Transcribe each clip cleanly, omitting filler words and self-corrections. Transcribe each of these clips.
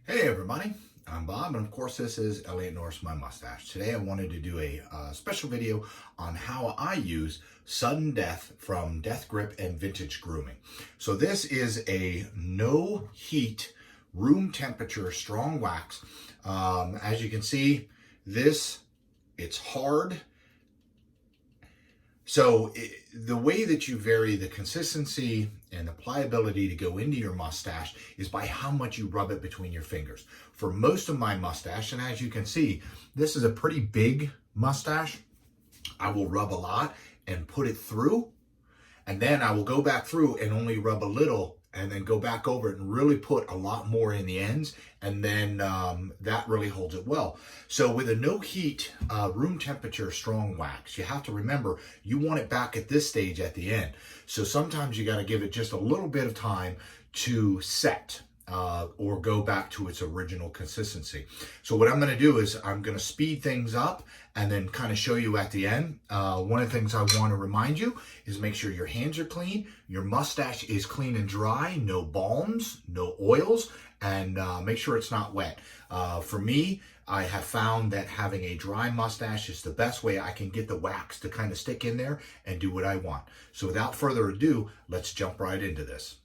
Hey everybody, I'm Bob, and of course this is Elliot Norris, my mustache. Today I wanted to do a special video on how I use sudden death from Death Grip and Vintage Grooming. So this is a no heat, room temperature, strong wax. As you can see, it's hard. So the way that you vary the consistency and the pliability to go into your mustache is by how much you rub it between your fingers. For most of my mustache, and as you can see, this is a pretty big mustache, I will rub a lot and put it through, and then I will go back through and only rub a little and then go back over it and really put a lot more in the ends, and then that really holds it well. So with a no heat, room temperature strong wax, you have to remember you want it back at this stage at the end. So sometimes you got to give it just a little bit of time to set or go back to its original consistency. So what I'm going to do is I'm going to speed things up and then kind of show you at the end. One of the things I want to remind you is make sure your hands are clean, your mustache is clean and dry, no balms, no oils, and make sure it's not wet. For me, I have found that having a dry mustache is the best way I can get the wax to kind of stick in there and do what I want. So without further ado, let's jump right into this.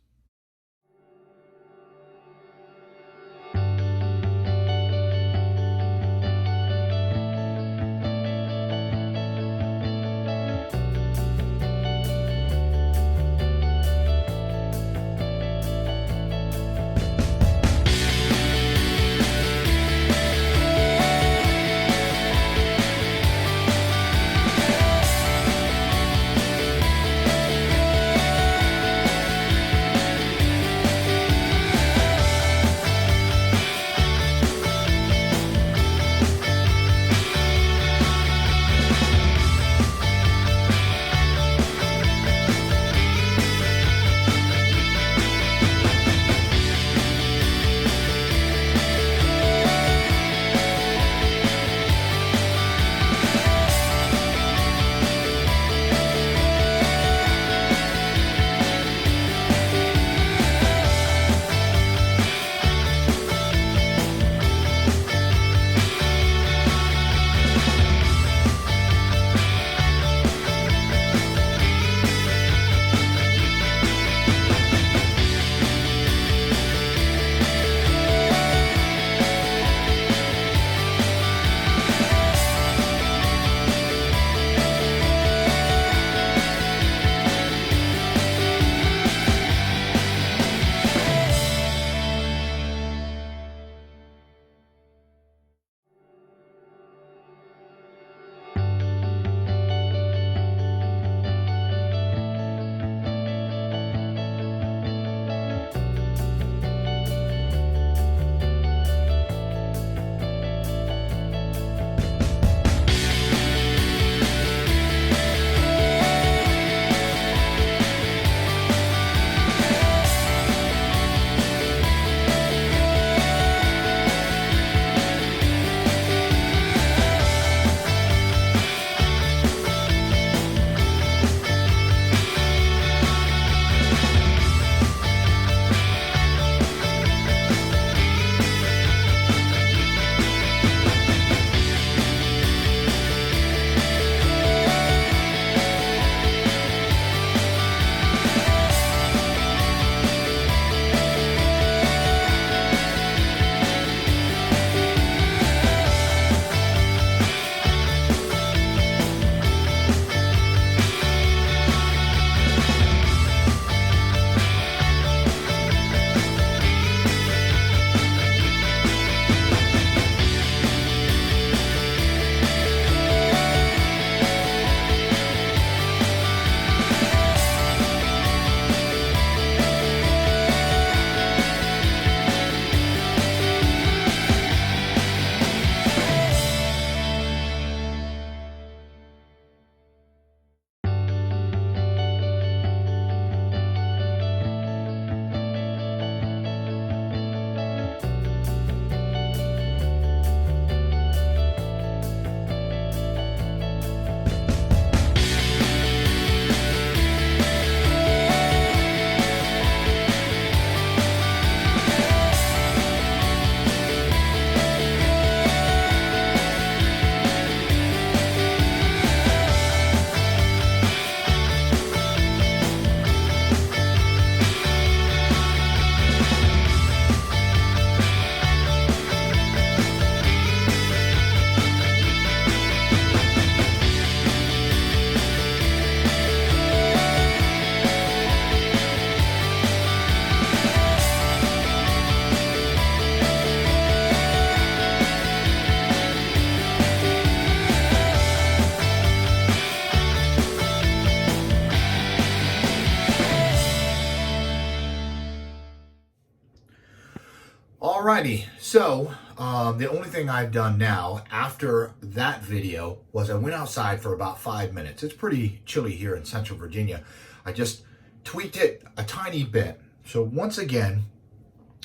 Alrighty, so the only thing I've done now after that video was I went outside for about 5 minutes. It's pretty chilly here in Central Virginia. I just tweaked it a tiny bit. So once again,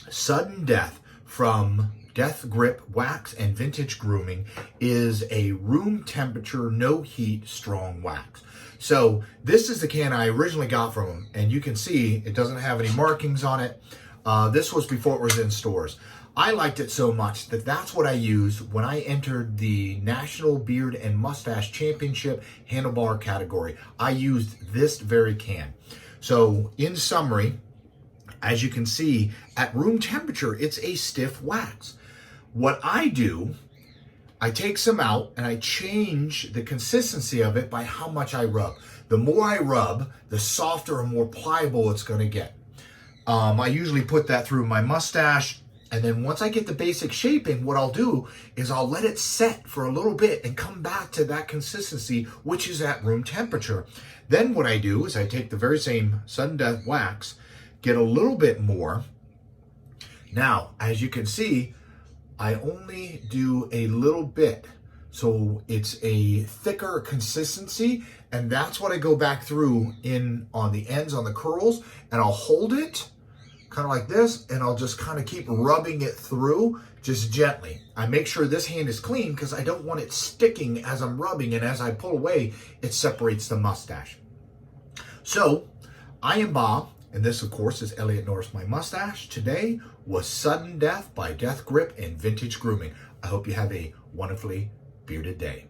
sudden death from Death Grip Wax and Vintage Grooming is a room temperature, no heat, strong wax. So this is the can I originally got from them, and you can see it doesn't have any markings on it. This was before it was in stores. I liked it so much that that's what I used when I entered the National Beard and Mustache Championship Handlebar Category. I used this very can. So in summary, as you can see, at room temperature, it's a stiff wax. What I do, I take some out and I change the consistency of it by how much I rub. The more I rub, the softer and more pliable it's going to get. I usually put that through my mustache, and then once I get the basic shaping, what I'll do is I'll let it set for a little bit and come back to that consistency, which is at room temperature. Then what I do is I take the very same sudden death wax, get a little bit more. Now, as you can see, I only do a little bit. So it's a thicker consistency, and that's what I go back through in on the ends, on the curls, and I'll hold it kind of like this, and I'll just kind of keep rubbing it through just gently. I make sure this hand is clean because I don't want it sticking as I'm rubbing, and as I pull away, it separates the mustache. So I am Bob, and this, of course, is Elliot Norris, my mustache. Today was Sudden Death by Death Grip and Vintage Grooming. I hope you have a wonderfully bearded day.